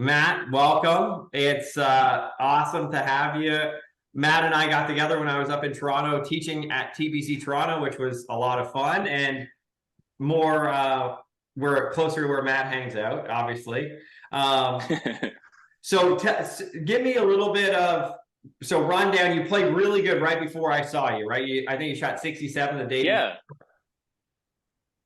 Matt, welcome. It's awesome to have you. Matt and I got together when I was up in Toronto teaching at TBC Toronto, which was a lot of fun and more. We're closer to where Matt hangs out, obviously. Um, so give me a little bit of rundown. You played really good right before I saw you, right? I think you shot 67 the day before.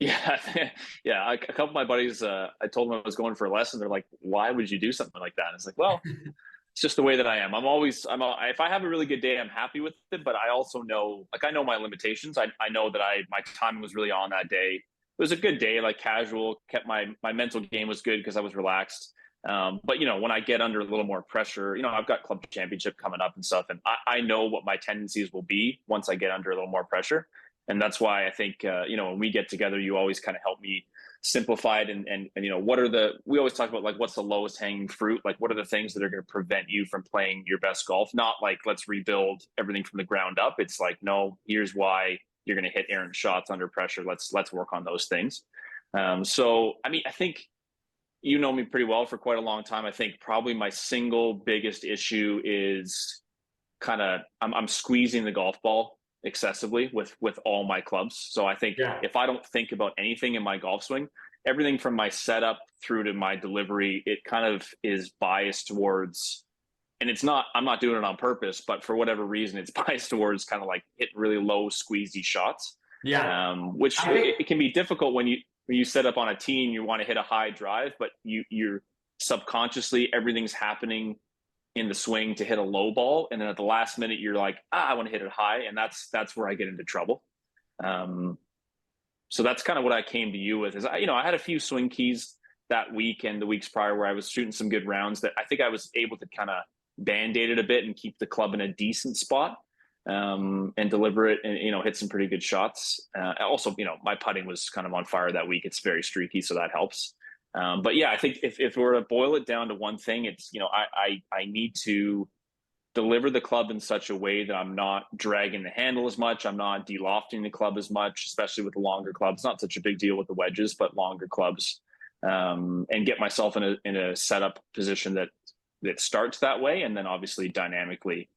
Yeah, yeah, yeah. A couple of my buddies, I told them I was going for a lesson. They're like, "Why would you do something like that?" And it's like, well, it's just the way that I am. If I have a really good day, I'm happy with it. But I also know, like, I know my limitations. I know that my timing was really on that day. It was a good day, like casual. Kept my mental game was good because I was relaxed. But when I get under a little more pressure, I've got club championship coming up and stuff, and I know what my tendencies will be once I get under a little more pressure. And that's why I think when we get together, you always kind of help me simplify it and what are we always talk about, like, what's the lowest hanging fruit, like what are the things that are going to prevent you from playing your best golf, not like let's rebuild everything from the ground up. It's like, no, here's why you're going to hit errant shots under pressure. Let's work on those things. So I mean, I think you know me pretty well for quite a long time. I think probably my single biggest issue is kind of I'm squeezing the golf ball excessively with all my clubs. So I think Yeah. if I don't think about anything in my golf swing, everything from my setup through to my delivery, it kind of is biased towards, and I'm not doing it on purpose, but for whatever reason, it's biased towards kind of like hitting really low squeezy shots. Yeah. Which I think it can be difficult when you set up on a tee and you want to hit a high drive, but you're subconsciously everything's happening in the swing to hit a low ball, and then at the last minute you're like, I want to hit it high, and that's where I get into trouble. Um, so that's kind of what I came to you with. Is I had a few swing keys that week and the weeks prior where I was shooting some good rounds that I think I was able to kind of band-aid it a bit and keep the club in a decent spot, and deliver it and hit some pretty good shots. Also, my putting was kind of on fire that week. It's very streaky, so that helps. But yeah, I think if we're to boil it down to one thing, it's I need to deliver the club in such a way that I'm not dragging the handle as much. I'm not delofting the club as much, especially with the longer clubs. Not such a big deal with the wedges, but longer clubs, and get myself in a setup position that starts that way, and then obviously dynamically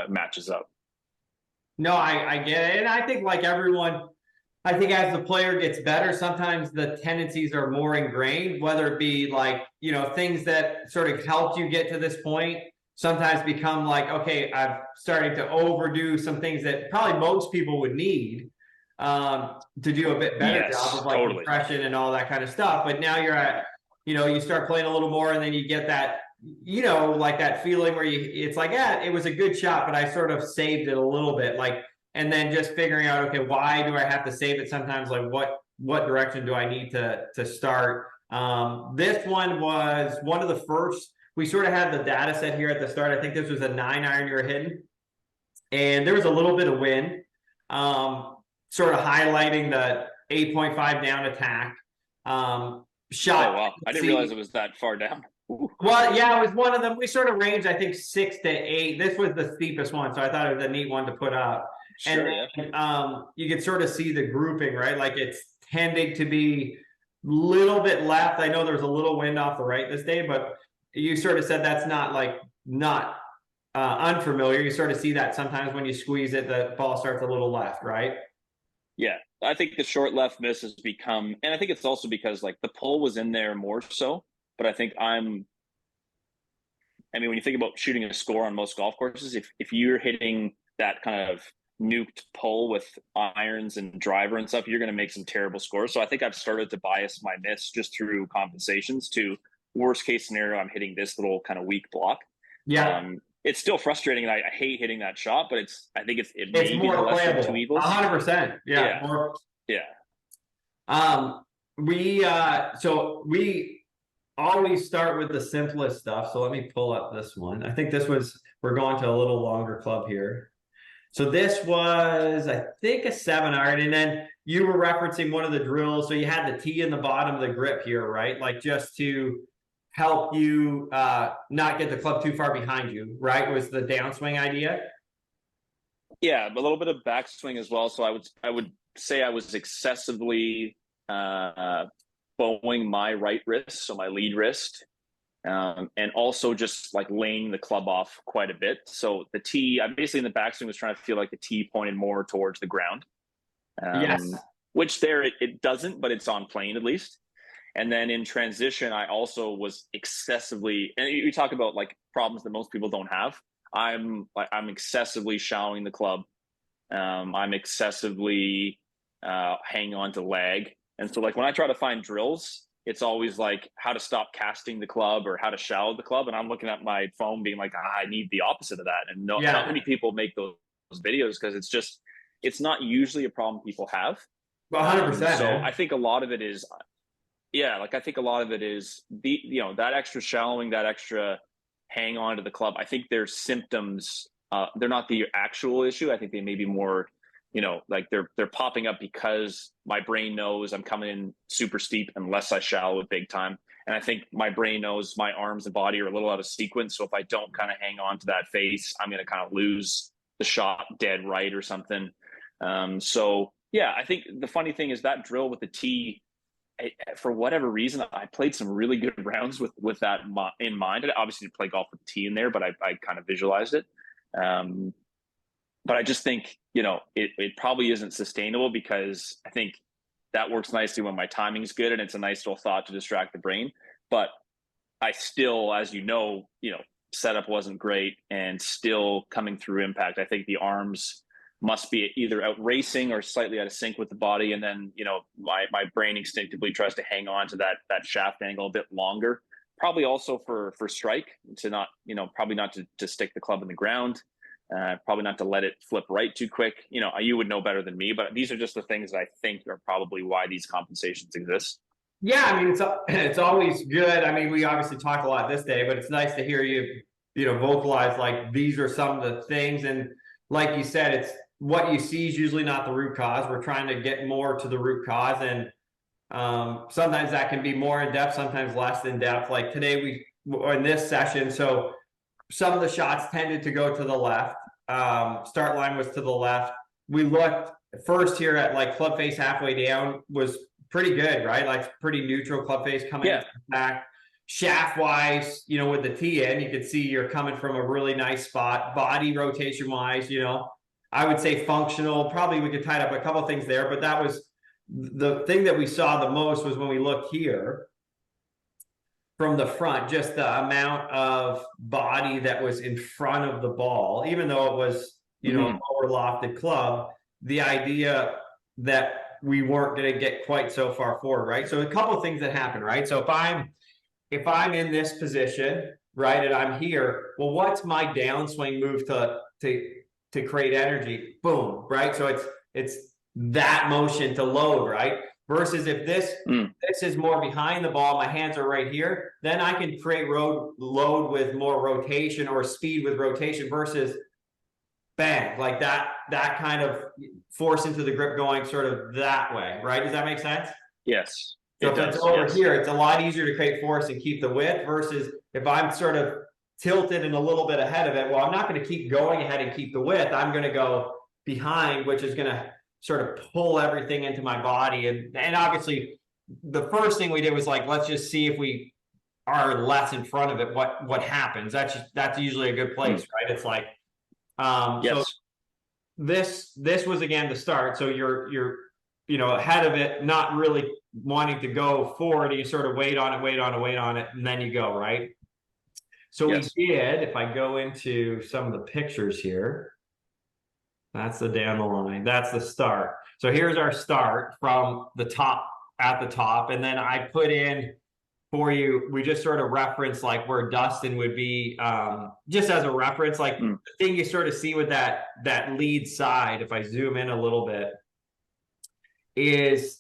matches up. no, I get it. And I think like everyone, I think as the player gets better, sometimes the tendencies are more ingrained, whether it be like, things that sort of helped you get to this point, sometimes become like, okay, I'm starting to overdo some things that probably most people would need to do a bit better job Yes, of like totally. compression and all that kind of stuff. But now you're at, you start playing a little more and then you get that, like that feeling where it's like, yeah, it was a good shot, but I sort of saved it a little bit. Like, and then just figuring out, okay, why do I have to save it sometimes? Like what direction do I need to start? This one was one of the first. We sort of had the data set here at the start. I think this was a 9-iron you were hitting, and there was a little bit of wind, sort of highlighting the 8.5 down attack. Oh Shot. wow, I didn't realize it was that far down. Ooh, Well, yeah, it was one of them. We sort of ranged, I think, 6 to 8. This was the steepest one, so I thought it was a neat one to put up. And sure, yeah. then you could sort of see the grouping, right? Like it's tending to be a little bit left. I know there was a little wind off the right this day, but you sort of said that's not unfamiliar. You sort of see that sometimes when you squeeze it, the ball starts a little left, right? Yeah, I think the short left miss has become, and I think it's also because like the pull was in there more so. But I think I mean, when you think about shooting a score on most golf courses, if you're hitting that kind of nuked pull with irons and driver and stuff, you're going to make some terrible scores. So I think I've started to bias my miss just through compensations to worst case scenario. I'm hitting this little kind of weak block. Yeah, It's still frustrating, and I hate hitting that shot, but I think it it's may be the more lesser of two playable. evils. 100%. Yeah, Yeah, more. yeah. We always start with the simplest stuff. So let me pull up this one. I think we're going to a little longer club here. So this was, I think, a 7-iron. And then you were referencing one of the drills. So you had the T in the bottom of the grip here, right? Like just to help you not get the club too far behind you, right? Was the downswing idea? Yeah, a little bit of backswing as well. So I would say I was excessively bowing my right wrist, so my lead wrist, And also just like laying the club off quite a bit. So the tee, I basically in the backswing was trying to feel like the tee pointed more towards the ground, Yes. which there it doesn't, but it's on plane at least. And then in transition, I also was excessively, and you talk about like problems that most people don't have. I'm excessively shallowing the club. I'm excessively hanging on to lag. And so like when I try to find drills, it's always like how to stop casting the club or how to shallow the club. And I'm looking at my phone being like, I need the opposite of that. And not Yeah. many people make those videos because it's not usually a problem people have. 100%, So man. I think a lot of it is, yeah, like I think a lot of it is that extra shallowing, that extra hang on to the club. I think there's symptoms. They're not the actual issue. I think they may be more, like they're popping up because my brain knows I'm coming in super steep unless I shallow it big time. And I think my brain knows my arms and body are a little out of sequence. So if I don't kind of hang on to that face, I'm going to kind of lose the shot dead right or something. So yeah, I think the funny thing is that drill with the tee, for whatever reason, I played some really good rounds with that in mind. I obviously didn't play golf with the tee in there, but I kind of visualized it. But I just think, it probably isn't sustainable because I think that works nicely when my timing's good and it's a nice little thought to distract the brain. But I still, as setup wasn't great and still coming through impact. I think the arms must be either out racing or slightly out of sync with the body. And then, my brain instinctively tries to hang on to that shaft angle a bit longer. Probably also for strike to not, probably not to stick the club in the ground. Probably not to let it flip right too quick. You would know better than me, but these are just the things that I think are probably why these compensations exist. Yeah, I mean, it's always good. I mean, we obviously talk a lot this day, but it's nice to hear you, vocalize like these are some of the things. And like you said, it's what you see is usually not the root cause. We're trying to get more to the root cause, and sometimes that can be more in depth, sometimes less in depth. Like today, in this session, so some of the shots tended to go to the left. Start line was to the left. We looked first here at like club face halfway down was pretty good, right? Like pretty neutral club face coming into back. Shaft wise, with the tee in, you could see you're coming from a really nice spot. Body rotation wise, I would say functional. Probably we could tie up a couple things there, but that was the thing that we saw the most was when we looked here from the front, just the amount of body that was in front of the ball, even though it was, a lower lofted club, the idea that we weren't going to get quite so far forward, right? So a couple of things that happen, right? So if I'm in this position, right, and I'm here, well, what's my downswing move to create energy? Boom, right? So it's that motion to load, right? Versus if this is more behind the ball, my hands are right here, then I can create load with more rotation or speed with rotation versus bang, like that kind of force into the grip going sort of that way, right? Does that make sense? Yes. So if it's over here, it's a lot easier to create force and keep the width versus if I'm sort of tilted and a little bit ahead of it, well, I'm not going to keep going ahead and keep the width. I'm going to go behind, which is going to sort of pull everything into my body. And obviously the first thing we did was like, let's just see if we are less in front of it, what happens. That's usually a good place, right? It's like, so this was again the start. So you're ahead of it, not really wanting to go forward. You sort of wait on it, and then you go, right? So we did, if I go into some of the pictures here, that's the down the line. That's the start. So here's our start from the top at the top. And then I put in for you, we just sort of reference like where Dustin would be, just as a reference, like the thing you sort of see with that lead side, if I zoom in a little bit, is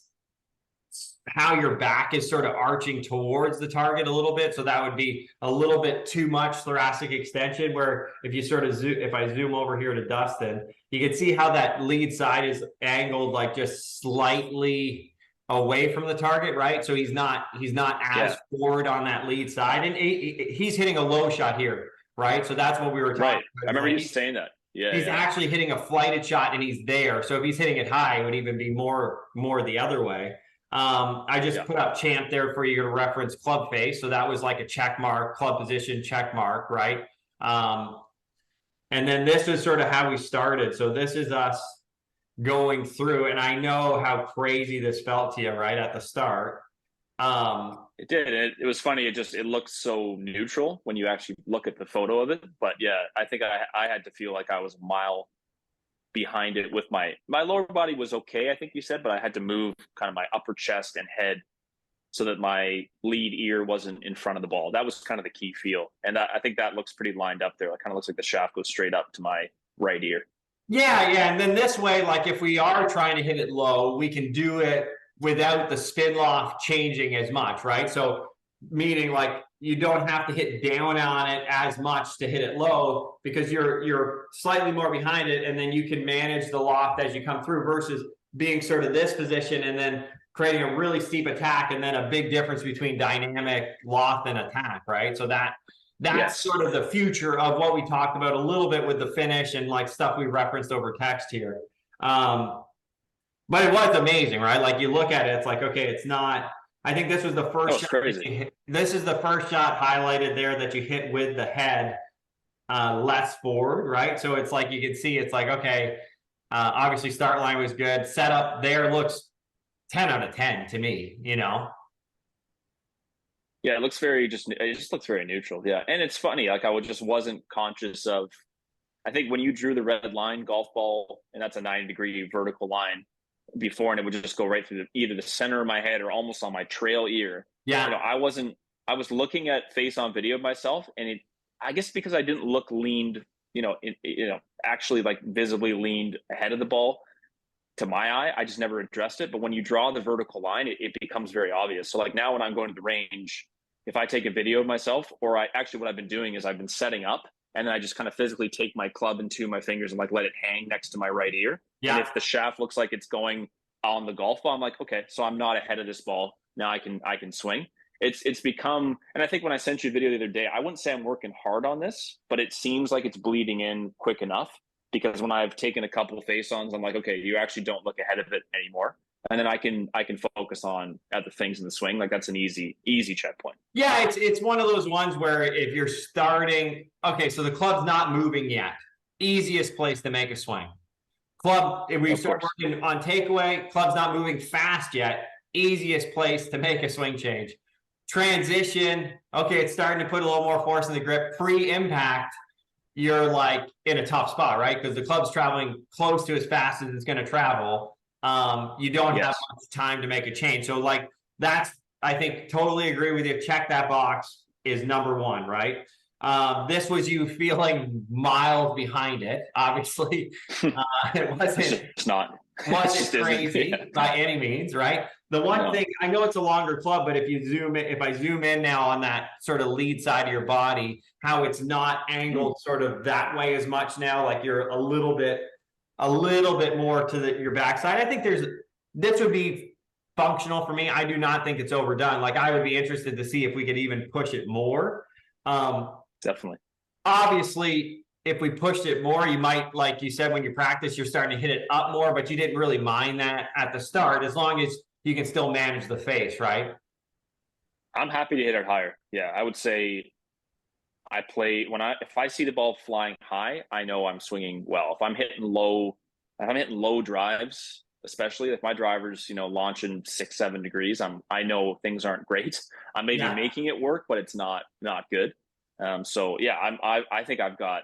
how your back is sort of arching towards the target a little bit. So that would be a little bit too much thoracic extension, where if you sort of if I zoom over here to Dustin, you can see how that lead side is angled like just slightly away from the target, right? So he's not as forward on that lead side, and he's hitting a low shot here, right? So that's what we were talking about. I remember you saying that. He's actually hitting a flighted shot and he's there. So if he's hitting it high, it would even be more the other way. I just Yeah. put up champ there for you to reference club face. So that was like a check mark, club position check mark, right? And then this is sort of how we started. So this is us going through, and I know how crazy this felt to you right at the start. It did. It was funny. It looks so neutral when you actually look at the photo of it. But yeah, I think I had to feel like I was a mile behind it with my lower body was okay, I think you said, but I had to move kind of my upper chest and head so that my lead ear wasn't in front of the ball. That was kind of the key feel. And I think that looks pretty lined up there. It kind of looks like the shaft goes straight up to my right ear. Yeah, yeah. And then this way, like if we are trying to hit it low, we can do it without the spin loft changing as much, right? So meaning like you don't have to hit down on it as much to hit it low because you're slightly more behind it, and then you can manage the loft as you come through versus being sort of this position and then creating a really steep attack and then a big difference between dynamic loft and attack, right? So that's Yes. sort of the future of what we talked about a little bit with the finish and like stuff we referenced over text here. But it was amazing, right? Like you look at it, it's like, okay, it's not. I think this was the That first was shot. crazy. This is the first shot highlighted there that you hit with the head less forward, right? So it's like you can see, it's like, okay, obviously start line was good. Setup there looks 10 out of 10 to me, you know? Yeah, it just looks very neutral. Yeah. And it's funny, like just wasn't conscious of, I think when you drew the red line golf ball, and that's a 90-degree vertical line before, and it would just go right through either the center of my head or almost on my trail ear. Yeah. I was looking at face on video of myself, and I guess because I didn't look leaned, actually like visibly leaned ahead of the ball to my eye, I just never addressed it. But when you draw the vertical line, it becomes very obvious. So like now when I'm going to the range, if I take a video of myself, or what I've been doing is I've been setting up, and then I just kind of physically take my club into my fingers and like let it hang next to my right ear. Yeah. And if the shaft looks like it's going on the golf ball, I'm like, okay, so I'm not ahead of this ball. Now I can swing. It's become, and I think when I sent you a video the other day, I wouldn't say I'm working hard on this, but it seems like it's bleeding in quick enough, because when I've taken a couple of face-ons, I'm like, okay, you actually don't look ahead of it anymore. And then I can focus on other things in the swing. Like that's an easy checkpoint. Yeah, it's one of those ones where if you're starting, okay, so the club's not moving yet. Easiest place to make a swing. Club, if we start working on takeaway, club's not moving fast yet. Easiest place to make a swing change. Transition, okay, it's starting to put a little more force in the grip. Pre-impact, you're like in a tough spot, right? Because the club's traveling close to as fast as it's going to travel. You don't have much time to make a change. So like that's, I think, totally agree with you. Check that box is number one, right? This was you feeling miles behind it. Obviously, it wasn't crazy by any means, right? The one thing I know it's a longer club, but if I zoom in now on that sort of lead side of your body, how it's not angled sort of that way as much now, like you're a little bit more to your backside. I think this would be functional for me. I do not think it's overdone. Like I would be interested to see if we could even push it more. Definitely. Obviously, if we pushed it more, you might, like you said, when you practice, you're starting to hit it up more, but you didn't really mind that at the start, as long as you can still manage the face, right? I'm happy to hit it higher. Yeah, I would say if I see the ball flying high, I know I'm swinging well. If I'm hitting low drives, especially if my driver's, launching 6-7 degrees, I know things aren't great. I may be making it work, but it's not good. So yeah, I think I've got,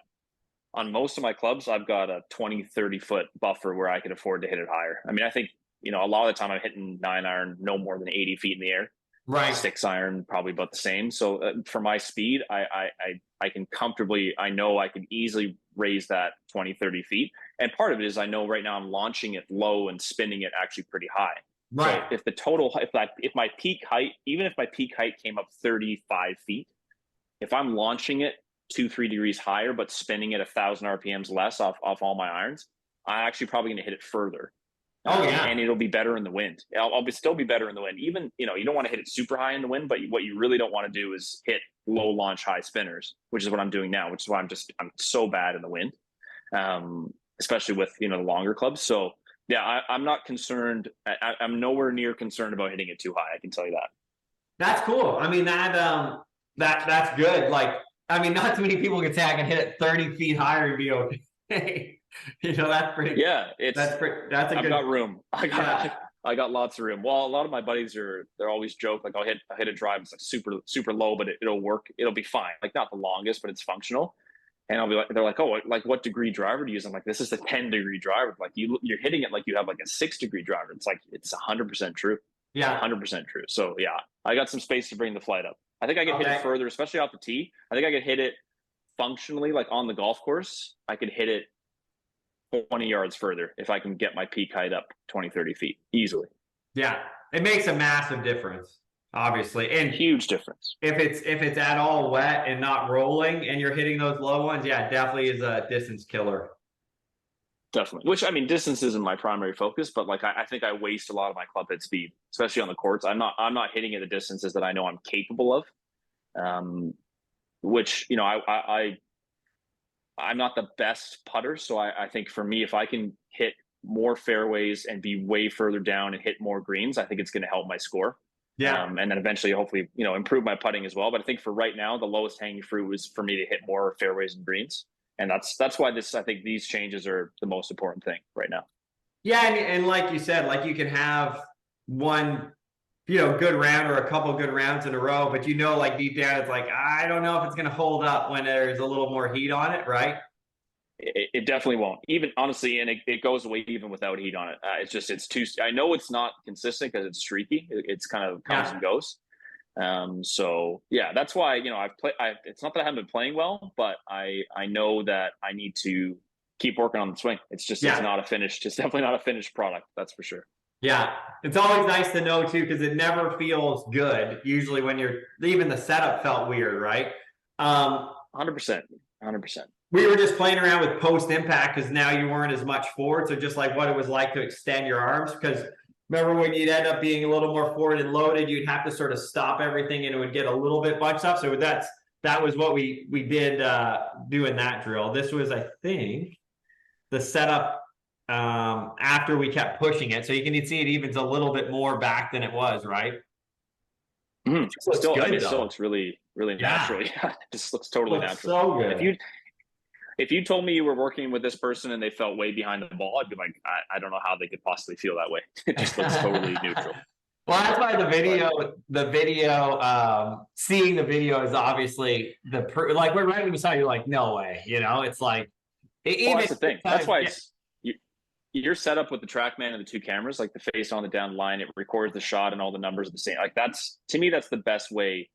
on most of my clubs, I've got a 20-30 foot buffer where I can afford to hit it higher. I mean, I think, a lot of the time I'm hitting 9-iron no more than 80 feet in the air. Right. 6-iron probably about the same. So for my speed, I can comfortably, I know I can easily raise that 20-30 feet. And part of it is I know right now I'm launching it low and spinning it actually pretty high. Right. So if my peak height, even if my peak height came up 35 feet, if I'm launching it 2-3 degrees higher, but spinning it 1,000 RPMs less off all my irons, I'm actually probably going to hit it further. Oh yeah, and it'll be better in the wind. I'll still be better in the wind. Even, you don't want to hit it super high in the wind, but what you really don't want to do is hit low launch, high spinners, which is what I'm doing now, which is why I'm so bad in the wind, especially with, the longer clubs. So Yeah, I'm not concerned. I'm nowhere near concerned about hitting it too high. I can tell you that. That's cool. I mean, that's good. Like, I mean, not too many people can say I can hit it 30 feet higher and be okay. You know, Yeah, that's a I've good, got room. yeah. I got lots of room. Well, a lot of my buddies they're always joke like I'll hit a drive. It's like super low, but it'll work. It'll be fine. Like not the longest, but it's functional. And I'll be like, they're like, oh, like what degree driver do you use? I'm like, this is the 10-degree driver. Like you're hitting it like you have like a 6-degree driver. It's like it's 100% true. It's Yeah. 100% true. So yeah, I got some space to bring the flight up. I think I could hit it further, especially off the tee. I think I could hit it functionally, like on the golf course. I could hit it 20 yards further if I can get my peak height up 20, 30 feet easily. Yeah. It makes a massive difference, obviously. And huge difference. if it's at all wet and not rolling and you're hitting those low ones, yeah, it definitely is a distance killer. Definitely. Which I mean, distance isn't my primary focus, but like I think I waste a lot of my club head speed, especially on the courts. I'm not hitting at the distances that I know I'm capable of. Which, you know, I'm not the best putter. So I think for me, if I can hit more fairways and be way further down and hit more greens, I think it's going to help my score. Yeah. And then eventually, hopefully, you know, improve my putting as well. But I think for right now, the lowest hanging fruit was for me to hit more fairways and greens. And that's why I think these changes are the most important thing right now. Yeah. And like you said, like you can have one, you know, good round or a couple good rounds in a row, but you know, like deep down, it's like, I don't know if it's going to hold up when there's a little more heat on it, right? It definitely won't. Even honestly, and it goes away even without heat on it. It's too. I know it's not consistent because it's streaky. It's kind of comes and goes. So yeah, that's why, you know, it's not that I haven't been playing well, but I know that I need to keep working on the swing. It's just it's definitely not a finished product. That's for sure. Yeah, it's always nice to know too, because it never feels good. Usually when even the setup felt weird, right? 100%. We were just playing around with post impact because now you weren't as much forward. So just like what it was like to extend your arms, because remember when you'd end up being a little more forward and loaded, you'd have to sort of stop everything and it would get a little bit bunched up. So that was what we did doing that drill. This was, I think, the setup after we kept pushing it. So you can see it evens a little bit more back than it was, right? It still looks really, really natural. Yeah, it just looks totally natural. So good. If you told me you were working with this person and they felt way behind the ball, I'd be like, I don't know how they could possibly feel that way. It just looks totally neutral. Well, that's why seeing the video is obviously like we're right when we saw you like, no way, you know, it's like, that's the thing. That's why you're set up with the TrackMan and the two cameras, like the face on the down line, it records the shot and all the numbers are the same. Like to me, that's the best way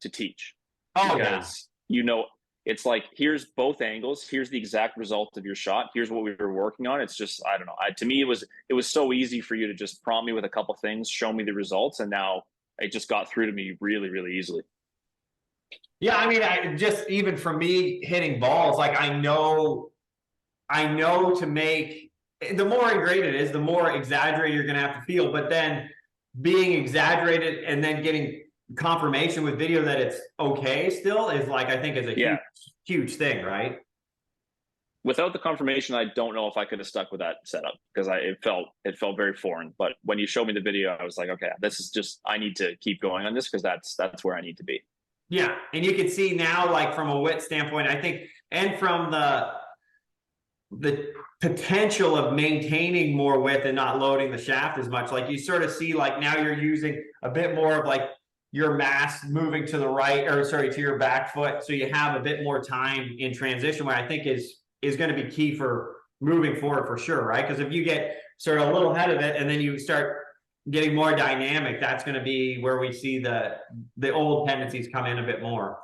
to teach. Oh, because you know, it's like, here's both angles. Here's the exact result of your shot. Here's what we were working on. It's just, I don't know. To me, it was so easy for you to just prompt me with a couple things, show me the results. And now it just got through to me really, really easily. Yeah. I mean, just even for me hitting balls, like I know to make, the more ingrained it is, the more exaggerated you're going to have to feel. But then being exaggerated and then getting confirmation with video that it's okay still is like, I think is a huge thing, right? Without the confirmation, I don't know if I could have stuck with that setup because it felt very foreign. But when you showed me the video, I was like, okay, this is just, I need to keep going on this because that's where I need to be. Yeah. And you can see now, like from a width standpoint, I think, and from the potential of maintaining more width and not loading the shaft as much, like you sort of see like now you're using a bit more of like your mass moving to the right, or sorry, to your back foot. So you have a bit more time in transition, where I think is going to be key for moving forward for sure, right? Because if you get sort of a little ahead of it and then you start getting more dynamic, that's going to be where we see the old tendencies come in a bit more.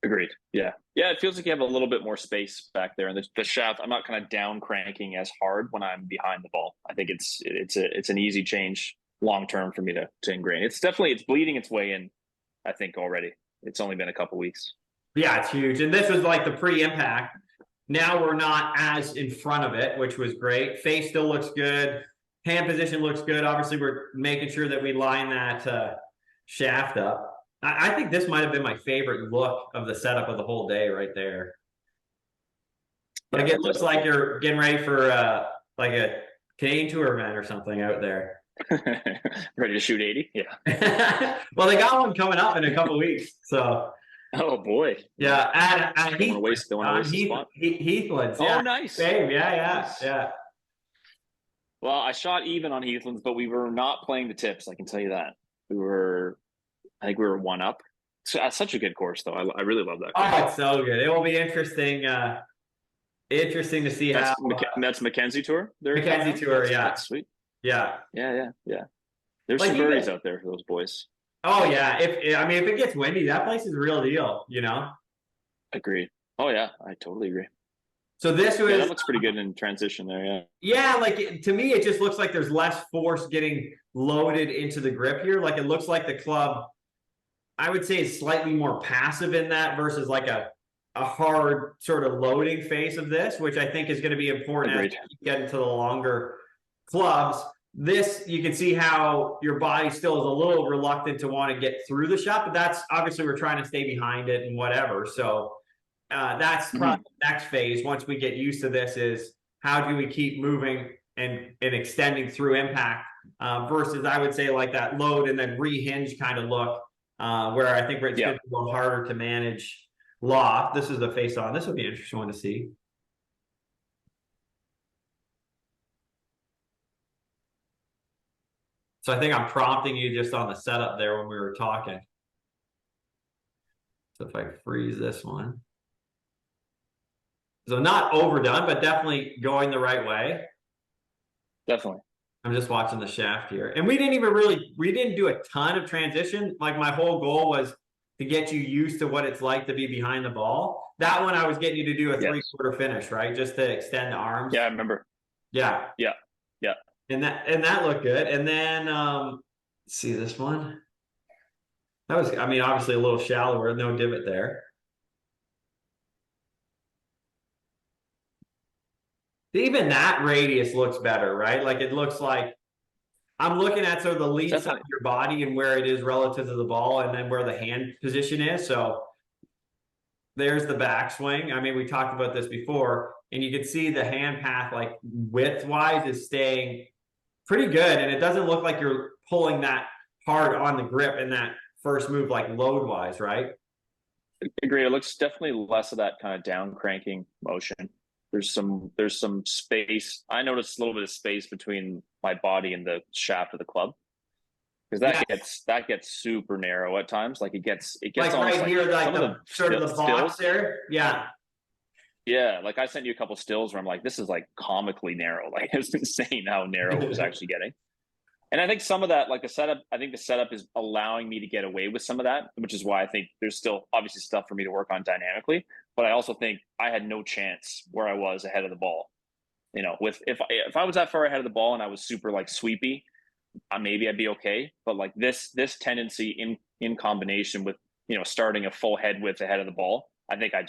Agreed. Yeah. It feels like you have a little bit more space back there, and the shaft, I'm not kind of down cranking as hard when I'm behind the ball. I think it's an easy change long term for me to ingrain. It's bleeding its way in, I think, already. It's only been a couple weeks. Yeah, it's huge. And this was like the pre-impact. Now we're not as in front of it, which was great. Face still looks good. Hand position looks good. Obviously, we're making sure that we line that shaft up. I think this might have been my favorite look of the setup of the whole day right there. Like it looks like you're getting ready for like a Canadian Tour man or something out there. Ready to shoot 80? Yeah. Well, they got one coming up in a couple weeks. So Oh boy. yeah, at Don't want to waste. Don't want to waste the spot. Heathlands. Oh, Yeah, nice. babe. Yeah, Nice. yeah. Well, I shot even on Heathlands, but we were not playing the tips. I can tell you that. We were. I think we were one up. So, such a good course, though. I really love that course. Oh, it's so good. It will be interesting. Interesting to see how That's Mackenzie Tour. They're coming Mackenzie out? Tour. Yeah, That's sweet. yeah. Yeah. There's Like some birdies even. out there for those boys. Oh yeah. If I mean, if it gets windy, that place is the real deal. You know. Agreed. Oh yeah, I totally agree. So this Yeah, that was. looks pretty good in transition there. Yeah. Yeah, like to me, it just looks like there's less force getting loaded into the grip here. Like it looks like the club, I would say, is slightly more passive in that versus like a hard sort of loading phase of this, which I think is going to be important as Agreed. you get into the longer clubs. This, you can see how your body still is a little reluctant to want to get through the shot, but that's obviously we're trying to stay behind it and whatever. So that's probably the next phase once we get used to this is how do we keep moving and extending through impact versus I would say like that load and then rehinge kind of look where I think it's going to be a little harder to manage loft. This is the face on. This would be an interesting one to see. So I think I'm prompting you just on the setup there when we were talking. So if I freeze this one. So not overdone, but definitely going the right way. Definitely. I'm just watching the shaft here. And we didn't do a ton of transition. Like my whole goal was to get you used to what it's like to be behind the ball. That one I was getting you to do a three-quarter finish, right? Just to extend the arms. Yeah, I remember. Yeah. Yeah. And that looked good. And then see this one. That was, I mean, obviously a little shallower, no divot there. Even that radius looks better, right? Like it looks like I'm looking at sort of the lead side of your body and where it is relative to the ball and then where the hand position is. So there's the backswing. I mean, we talked about this before, and you can see the hand path, like width-wise, is staying pretty good. And it doesn't look like you're pulling that hard on the grip in that first move, like load-wise, right? Agreed. It looks definitely less of that kind of down cranking motion. There's some space. I noticed a little bit of space between my body and the shaft of the club. Because that gets super narrow at times. Like it gets like right here, like the sort of the box there. Yeah. Yeah, like I sent you a couple stills where I'm like, this is like comically narrow. Like it's insane how narrow it was actually getting. And I think some of that, like the setup is allowing me to get away with some of that, which is why I think there's still obviously stuff for me to work on dynamically. But I also think I had no chance where I was ahead of the ball. You know, with if I was that far ahead of the ball and I was super like sweepy, maybe I'd be okay. But like this tendency in combination with, you know, starting a full head width ahead of the ball, I think I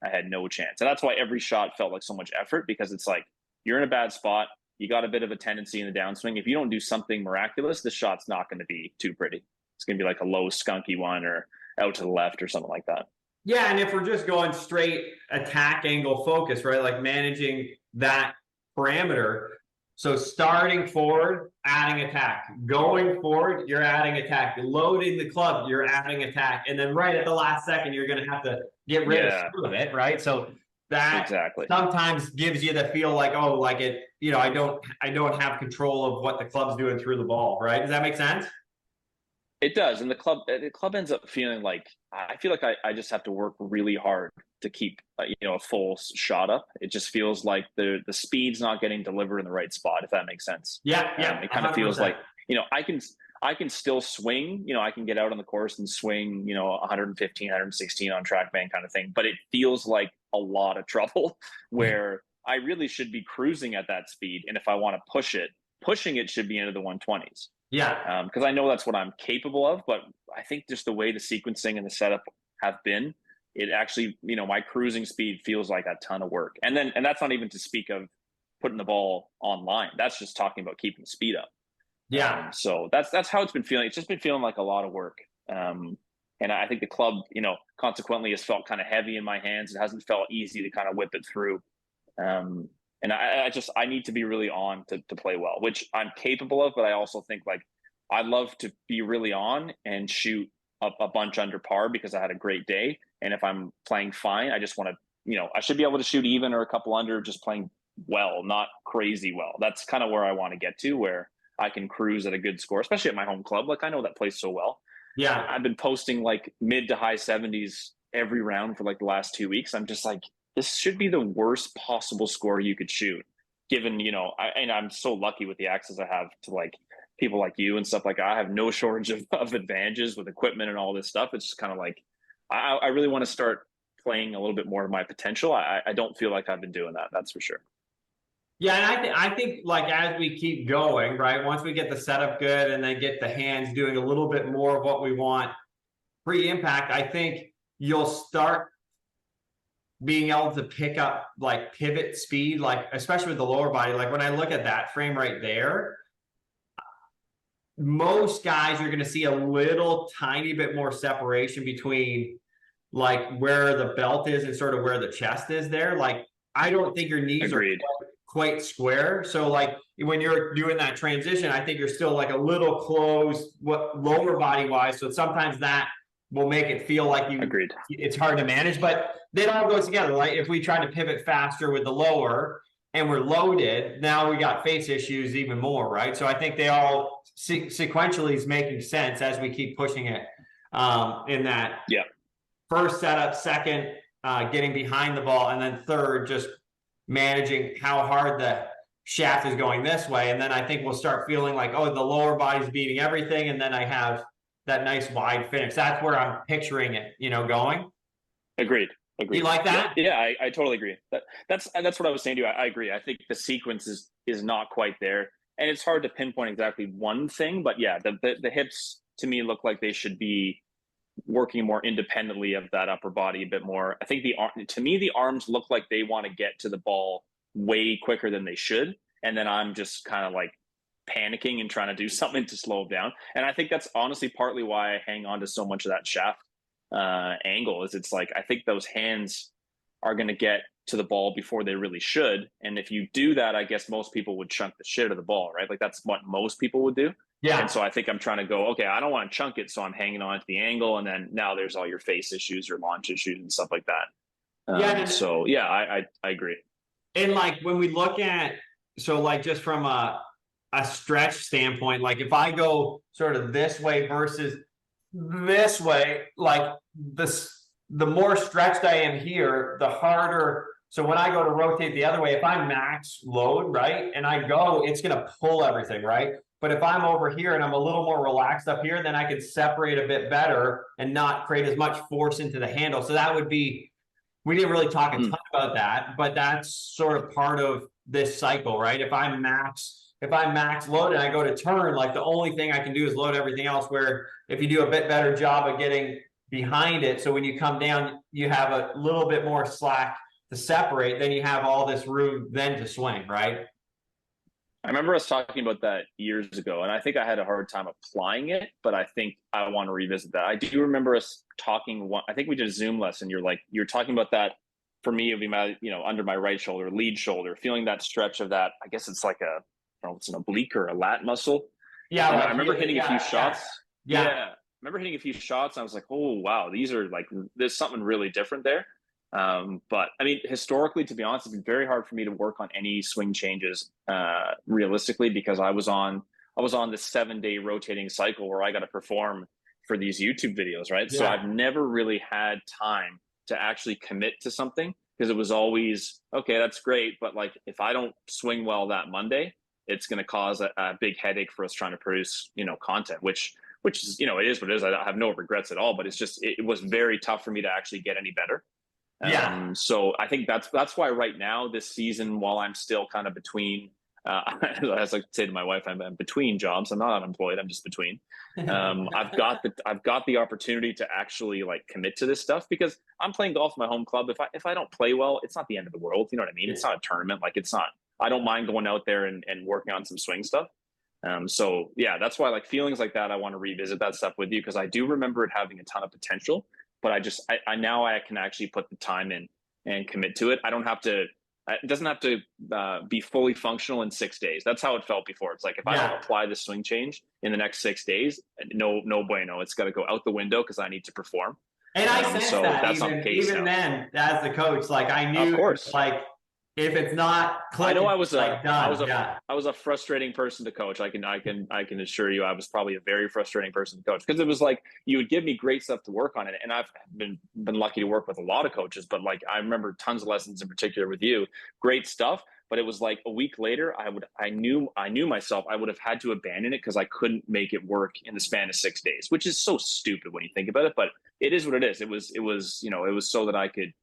had no chance. And that's why every shot felt like so much effort, because it's like you're in a bad spot. You got a bit of a tendency in the downswing. If you don't do something miraculous, the shot's not going to be too pretty. It's going to be like a low skunky one or out to the left or something like that. Yeah, and if we're just going straight attack angle focus, right? Like managing that parameter. So starting forward, adding attack. Going forward, you're adding attack. Loading the club, you're adding attack. And then right at the last second, you're going to have to get rid of it, right? So that sometimes gives you the feel like, oh, like it, you know, I don't have control of what the club's doing through the ball, right? Does that make sense? It does. And the club ends up feeling like, I feel like I just have to work really hard to keep, you know, a full shot up. It just feels like the speed's not getting delivered in the right spot, if that makes sense. Yeah. It kind of feels like, you know, I can still swing, you know, I can get out on the course and swing, you know, 115, 116 on TrackMan kind of thing. But it feels like a lot of trouble where I really should be cruising at that speed. And if I want to pushing it should be into the 120s. Yeah. Because I know that's what I'm capable of, but I think just the way the sequencing and the setup have been, it actually, you know, my cruising speed feels like a ton of work. And that's not even to speak of putting the ball online. That's just talking about keeping the speed up. Yeah. So that's how it's been feeling. It's just been feeling like a lot of work. And I think the club, you know, consequently has felt kind of heavy in my hands. It hasn't felt easy to kind of whip it through. And I need to be really on to play well, which I'm capable of, but I also think like I love to be really on and shoot a bunch under par because I had a great day. And if I'm playing fine, I just want to, I should be able to shoot even or a couple under, just playing well, not crazy well. That's kind of where I want to get to, where I can cruise at a good score, especially at my home club. Like I know that place so well. Yeah. I've been posting like mid to high 70s every round for like the last 2 weeks. I'm just like, this should be the worst possible score you could shoot, given, and I'm so lucky with the access I have to like people like you and stuff like that. I have no shortage of advantages with equipment and all this stuff. It's just kind of like, I really want to start playing a little bit more of my potential. I don't feel like I've been doing that. That's for sure. Yeah, and I think like as we keep going, right? Once we get the setup good and then get the hands doing a little bit more of what we want pre-impact, I think you'll start being able to pick up like pivot speed, like especially with the lower body. Like when I look at that frame right there, most guys you're going to see a little tiny bit more separation between like where the belt is and sort of where the chest is there. Like I don't think your knees Agreed. are quite square. So like when you're doing that transition, I think you're still like a little closed, what lower body wise. So sometimes that will make it feel like Agreed. it's hard to manage, but it all goes together. Like if we try to pivot faster with the lower and we're loaded, now we got face issues even more, right? So I think they all sequentially is making sense as we keep pushing it in that first setup, second, getting behind the ball, and then third, just managing how hard the shaft is going this way. And then I think we'll start feeling like, oh, the lower body's beating everything. And then I have that nice wide finish. That's where I'm picturing it, going. Agreed. You like that? Yeah, I totally agree. That's what I was saying to you. I agree. I think the sequence is not quite there. And it's hard to pinpoint exactly one thing, but yeah, the hips to me look like they should be working more independently of that upper body a bit more. I think to me, the arms look like they want to get to the ball way quicker than they should. And then I'm just kind of like panicking and trying to do something to slow them down. And I think that's honestly partly why I hang on to so much of that shaft angle is it's like, I think those hands are going to get to the ball before they really should. And if you do that, I guess most people would chunk the shit out of the ball, right? Like that's what most people would do. Yeah. And so I think I'm trying to go, okay, I don't want to chunk it. So I'm hanging on to the angle. And then now there's all your face issues or launch issues and stuff like that. So yeah, I agree. And like when we look at, so like just from a stretch standpoint, like if I go sort of this way versus this way, like the more stretched I am here, the harder. So when I go to rotate the other way, if I'm max load, right, and I go, it's going to pull everything, right? But if I'm over here and I'm a little more relaxed up here, then I can separate a bit better and not create as much force into the handle. So that would be, we didn't really talk a ton about that, but that's sort of part of this cycle, right? If I'm max load and I go to turn, like the only thing I can do is load everything else, where if you do a bit better job of getting behind it, so when you come down, you have a little bit more slack to separate, then you have all this room then to swing, right? I remember us talking about that years ago, and I think I had a hard time applying it, but I think I want to revisit that. I do remember us talking, I think we did a Zoom lesson. You're talking about that. For me, it would be my, under my right shoulder, lead shoulder, feeling that stretch of that. I guess it's like it's an oblique or a lat muscle. Yeah. I remember hitting a few shots. Yeah. I remember hitting a few shots. And I was like, oh, wow, these are like, there's something really different there. But I mean, historically, to be honest, it's been very hard for me to work on any swing changes realistically, because I was on this 7-day rotating cycle where I got to perform for these YouTube videos, right? Yeah. So I've never really had time to actually commit to something, because it was always, okay, that's great, but like if I don't swing well that Monday, it's going to cause a big headache for us trying to produce, content, which is, it is what it is. I have no regrets at all, but it's just, it was very tough for me to actually get any better. Yeah. So I think that's why right now this season, while I'm still kind of between, as I say to my wife, I'm between jobs. I'm not unemployed. I'm just between. I've got the opportunity to actually like commit to this stuff, because I'm playing golf in my home club. If I don't play well, it's not the end of the world. You know what I mean? It's not a tournament. Like it's not. I don't mind going out there and working on some swing stuff. So yeah, that's why like feelings like that, I want to revisit that stuff with you, because I do remember it having a ton of potential. But I now I can actually put the time in and commit to it. I don't have to it doesn't have to be fully functional in 6 days. That's how it felt before. It's like, if I don't apply the swing change in the next 6 days, no bueno. It's got to go out the window because I need to perform. And I sensed so that that's not the case even now. then, as the coach, like I knew, Of course, like if it's not clicking, I know I was like done. I was a frustrating person to coach. I can assure you I was probably a very frustrating person to coach, because it was like you would give me great stuff to work on it, and I've been lucky to work with a lot of coaches, but like I remember tons of lessons in particular with you, great stuff. But it was like a week later, I knew myself. I would have had to abandon it because I couldn't make it work in the span of 6 days, which is so stupid when you think about it. But it is what it is. It was it was so that I could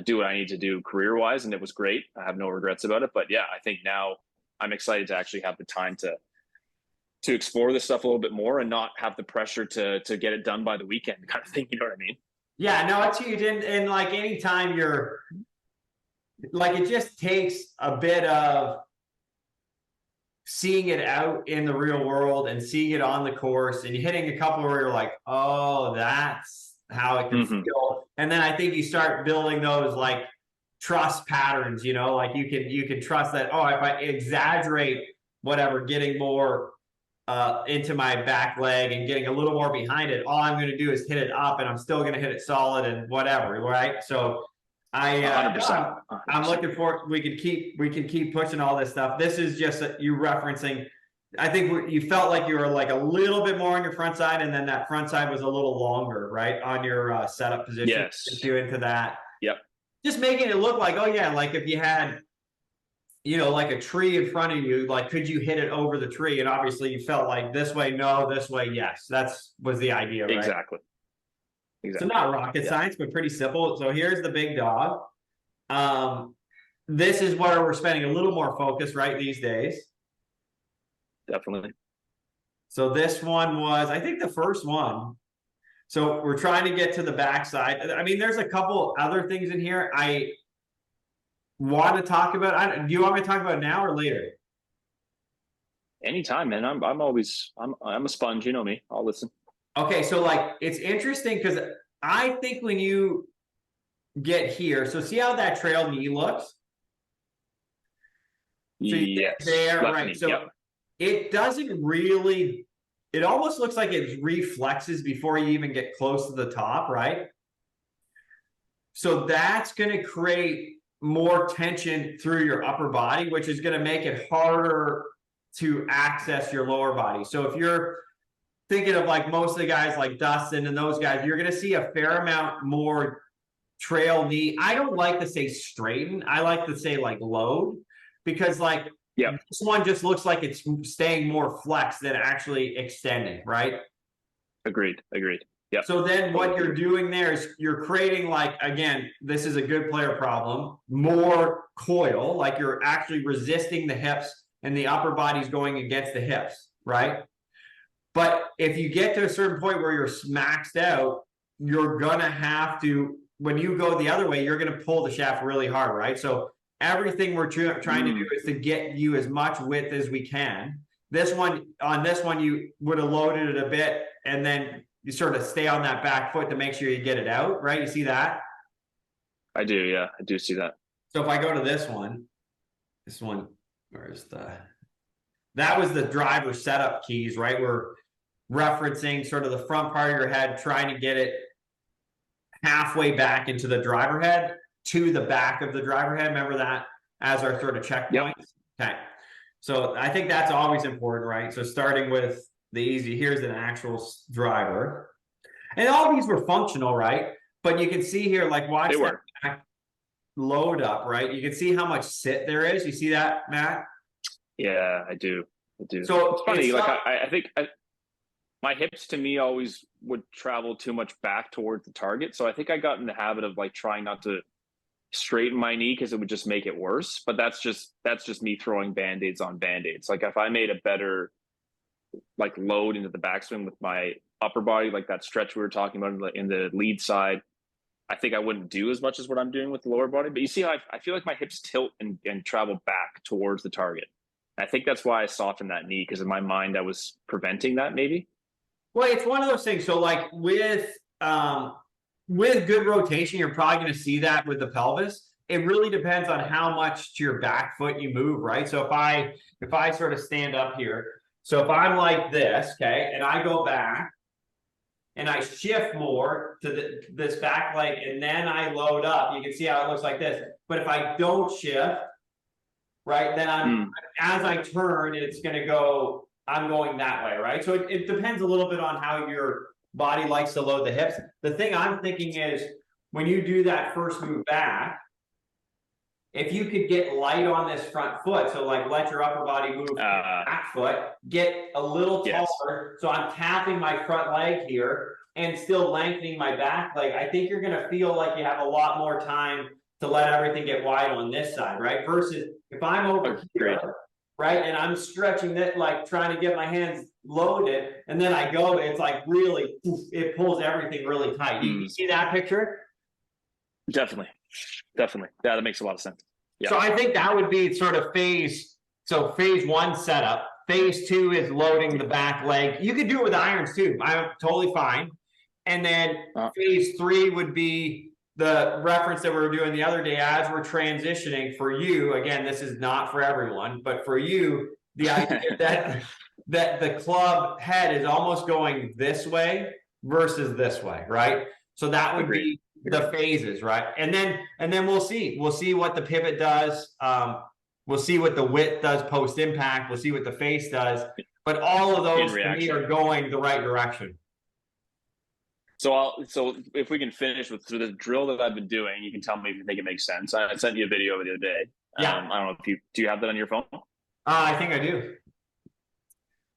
do what I need to do career wise, and it was great. I have no regrets about it. But yeah, I think now I'm excited to actually have the time to explore this stuff a little bit more and not have the pressure to get it done by the weekend, kind of thing. You know what I mean? Yeah, no, it's huge. And like anytime you're like, it just takes a bit of seeing it out in the real world and seeing it on the course and hitting a couple where you're like, oh, that's how it can feel. And then I think you start building those like trust patterns, you know, like you can trust that, oh, if I exaggerate whatever, getting more into my back leg and getting a little more behind it, all I'm going to do is hit it up and I'm still going to hit it solid and whatever, right? So 100%. I'm looking for, we can keep pushing all this stuff. This is just you referencing, I think you felt like you were like a little bit more on your front side, and then that front side was a little longer, right, on your setup position. Yes. You into that. Yep. Just making it look like, oh yeah, like if you had, you know, like a tree in front of you, like could you hit it over the tree? And obviously you felt like this way, no, this way, yes. That's was the idea, right? Exactly. So not rocket science, but pretty simple. So here's the big dog. This is where we're spending a little more focus, right, these days. Definitely. So this one was, I think, the first one. So we're trying to get to the backside. I mean, there's a couple other things in here I want to talk about. Do you want me to talk about it now or later? Anytime, man. I'm a sponge. You know me. I'll listen. Okay, so like it's interesting because I think when you get here, so see how that trail knee looks? So yes. There, Left right. knee. So yep. It doesn't really, it almost looks like it reflexes before you even get close to the top, right? So that's going to create more tension through your upper body, which is going to make it harder to access your lower body. So if you're thinking of like most of the guys like Dustin and those guys, you're going to see a fair amount more trail knee. I don't like to say straighten. I like to say like load, because like this one just looks like it's staying more flexed than actually extending, right? Agreed. Yeah. So then what you're doing there is you're creating, like, again, this is a good player problem, more coil, like you're actually resisting the hips and the upper body's going against the hips, right? But if you get to a certain point where you're maxed out, you're gonna have to, when you go the other way, you're gonna pull the shaft really hard, right? So everything we're trying to do is to get you as much width as we can. On this one, you would have loaded it a bit, and then you sort of stay on that back foot to make sure you get it out, right? You see that? I do, yeah. I do see that. So if I go to this one, where's that was the driver setup keys, right? We're referencing sort of the front part of your head, trying to get it halfway back into the driver head to the back of the driver head. Remember that as our sort of checkpoints? Yep. Okay. So I think that's always important, right? So starting with the easy, here's an actual driver. And all these were functional, right? But you can see here, like, watch that back load up, right? You can see how much sit there is. You see that, Matt? Yeah, I do. So it's funny, like I think my hips to me always would travel too much back towards the target. So I think I got in the habit of like trying not to straighten my knee because it would just make it worse. But that's just me throwing band-aids on band-aids. Like if I made a better like load into the backswing with my upper body, like that stretch we were talking about in the lead side, I think I wouldn't do as much as what I'm doing with the lower body. But you see how I feel like my hips tilt and travel back towards the target. I think that's why I softened that knee, because in my mind I was preventing that maybe. Well, it's one of those things. So like with good rotation, you're probably going to see that with the pelvis. it really depends on how much to your back foot you move, right? So if I sort of stand up here, so if I'm like this, okay, and I go back and I shift more to this back leg, and then I load up, you can see how it looks like this. But if I don't shift, right, then as I turn, it's going to go, I'm going that way, right? So it depends a little bit on how your body likes to load the hips. The thing I'm thinking is when you do that first move back, if you could get light on this front foot, so like let your upper body move back foot, get a little taller. So I'm tapping my front leg here and still lengthening my back leg. I think you're going to feel like you have a lot more time to let everything get wide on this side, right? Versus if I'm over here, right, and I'm stretching that, like trying to get my hands loaded, and then I go, it's like really, it pulls everything really tight. You see that picture? Definitely. Yeah, that makes a lot of sense. Yeah. So I think that would be sort of phase 1 setup. Phase 2 is loading the back leg. You could do it with irons too. I'm totally fine. And then phase 3 would be the reference that we were doing the other day as we're transitioning for you. Again, this is not for everyone, but for you, the idea that the club head is almost going this way versus this way, right? So that would be the phases, right? And then we'll see what the pivot does. We'll see what the width does post impact. We'll see what the face does. But all of those to me are going the right direction. So if we can finish with the drill that I've been doing, you can tell me if you think it makes sense. I sent you a video the other day. Yeah. I don't know if do you have that on your phone? I think I do.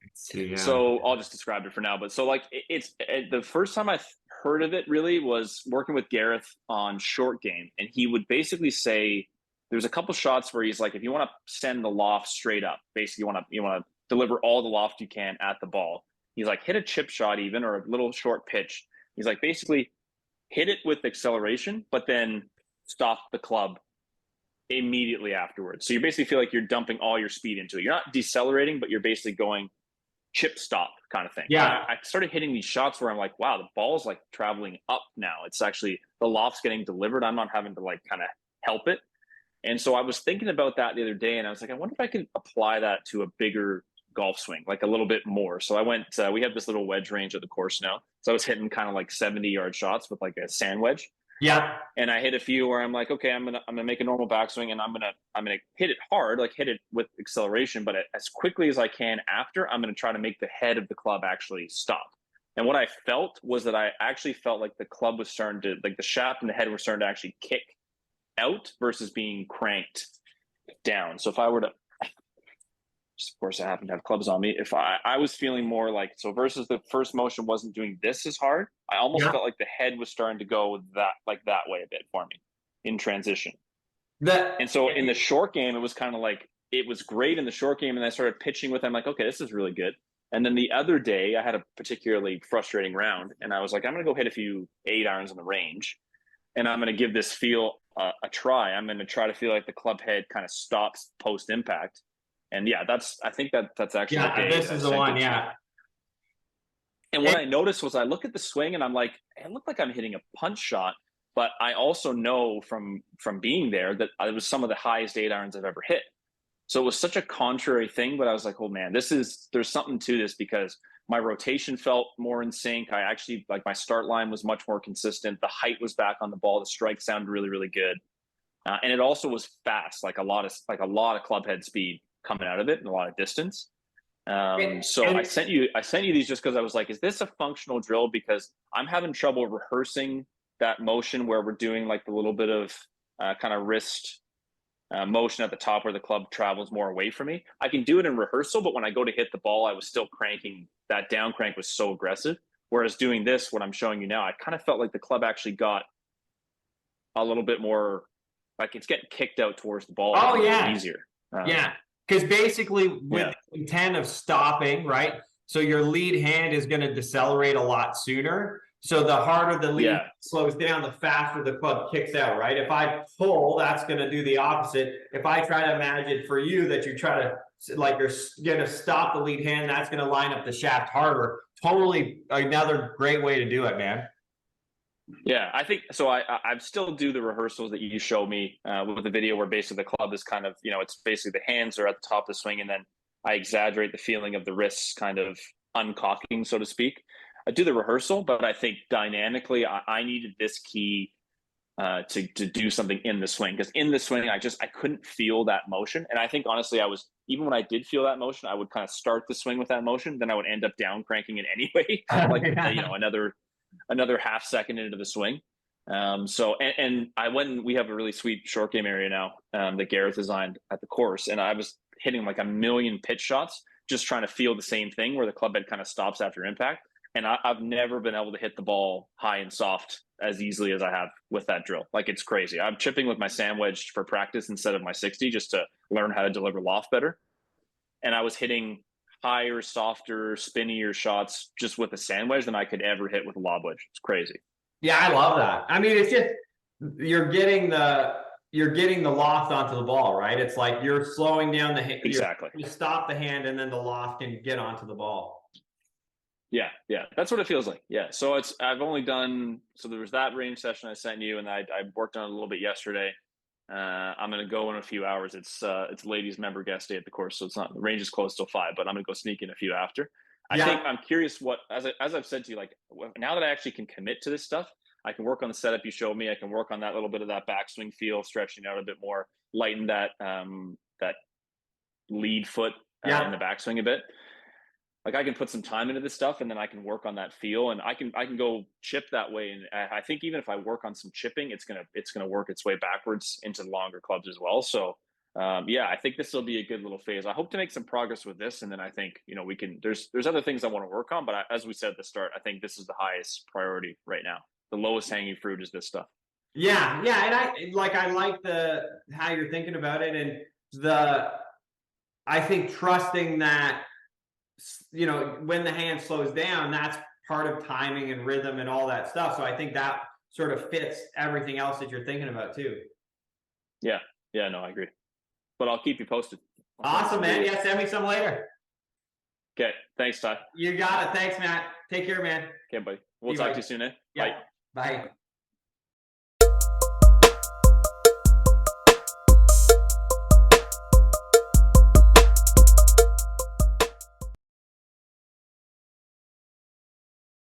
Let's see, yeah. So I'll just describe it for now. But so like it's the first time I heard of it really was working with Gareth on short game, and he would basically say there's a couple shots where he's like, if you want to send the loft straight up, basically you want to deliver all the loft you can at the ball. He's like, hit a chip shot even or a little short pitch. He's like, basically hit it with acceleration, but then stop the club immediately afterwards. So you basically feel like you're dumping all your speed into it. You're not decelerating, but you're basically going chip stop kind of thing. Yeah. I started hitting these shots where I'm like, wow, the ball's like traveling up now. It's actually, the loft's getting delivered. I'm not having to like kind of help it. And so I was thinking about that the other day, and I was like, I wonder if I could apply that to a bigger golf swing, like a little bit more. So I went, we have this little wedge range at the course now. So I was hitting kind of like 70-yard shots with like a sand wedge. Yeah. And I hit a few where I'm like, okay, I'm gonna make a normal backswing, and I'm gonna hit it hard, like hit it with acceleration, but as quickly as I can after, I'm gonna try to make the head of the club actually stop. And what I felt was that I actually felt like the club was starting to, like the shaft and the head were starting to actually kick out versus being cranked down. So if I were to, of course I happen to have clubs on me, if I was feeling more like, so versus the first motion wasn't doing this as hard, I almost felt like the head was starting to go that way a bit for me in transition. And so in the short game, it was kind of like, it was great in the short game, and I started pitching with, I'm like, okay, this is really good. And then the other day I had a particularly frustrating round, and I was like, I'm going to go hit a few 8-irons on the range, and I'm going to give this feel a try. I'm going to try to feel like the club head kind of stops post impact. And yeah, I think that's actually this is the one. Yeah. And what I noticed was I look at the swing and I'm like, it looked like I'm hitting a punch shot, but I also know from being there that it was some of the highest 8-irons I've ever hit. So it was such a contrary thing, but I was like, oh man, there's something to this, because my rotation felt more in sync. I actually, like, my start line was much more consistent. The height was back on the ball. The strike sounded really, really good. And it also was fast, like a lot of club head speed coming out of it and a lot of distance. So I sent you these just because I was like, is this a functional drill? Because I'm having trouble rehearsing that motion where we're doing like the little bit of kind of wrist motion at the top where the club travels more away from me. I can do it in rehearsal, but when I go to hit the ball, I was still cranking. That down crank was so aggressive. Whereas doing this, what I'm showing you now, I kind of felt like the club actually got a little bit more, like it's getting kicked out towards the ball. Oh yeah, easier. Yeah, because basically with the intent of stopping, right? So your lead hand is going to decelerate a lot sooner. So the harder the lead slows down, the faster the club kicks out, right? If I pull, that's going to do the opposite. If I try to imagine for you that you try to, like, you're going to stop the lead hand, that's going to line up the shaft harder. Totally another great way to do it, man. Yeah, I think so. I still do the rehearsals that you show me with the video where basically the club is kind of, it's basically the hands are at the top of the swing, and then I exaggerate the feeling of the wrists kind of uncocking, so to speak. I do the rehearsal, but I think dynamically I needed this key to do something in the swing, because in the swing I couldn't feel that motion, and I think honestly I was, even when I did feel that motion, I would kind of start the swing with that motion, then I would end up down cranking it anyway, like another half second into the swing. So and I went. We have a really sweet short game area now that Gareth designed at the course, and I was hitting like a million pitch shots, just trying to feel the same thing where the club head kind of stops after impact. And I've never been able to hit the ball high and soft as easily as I have with that drill. Like, it's crazy. I'm chipping with my sand wedge for practice instead of my 60, just to learn how to deliver loft better. And I was hitting higher, softer, spinnier shots just with a sand wedge than I could ever hit with a lob wedge. It's crazy. Yeah, I love that. I mean, it's just you're getting the loft onto the ball, right? It's like you're slowing down the hand. Exactly. You stop the hand, and then the loft can get onto the ball. Yeah, that's what it feels like. Yeah, so I've only done, so there was that range session I sent you, and I worked on it a little bit yesterday. I'm gonna go in a few hours. It's ladies member guest day at the course, so it's not, the range is closed till 5, but I'm gonna go sneak in a few after. I think I'm curious what, as I've said to you, like, now that I actually can commit to this stuff, I can work on the setup you showed me. I can work on that little bit of that backswing feel, stretching out a bit more, lighten that that lead foot in the backswing a bit. Like, I can put some time into this stuff, and then I can work on that feel, and I can go chip that way. And I think even if I work on some chipping, it's gonna work its way backwards into the longer clubs as well. So yeah, I think this will be a good little phase. I hope to make some progress with this, and then I think we can. There's other things I want to work on, but as we said at the start, I think this is the highest priority right now. The lowest hanging fruit is this stuff. Yeah, and I like the how you're thinking about it, and I think trusting that when the hand slows down, that's part of timing and rhythm and all that stuff. So I think that sort of fits everything else that you're thinking about too. Yeah, no, I agree. But I'll keep you posted. Awesome, man. Yeah, send me some later. Okay, thanks, Ty. You got it. Thanks, Matt. Take care, man. Okay, buddy. We'll talk to you soon, eh? Yeah. Bye.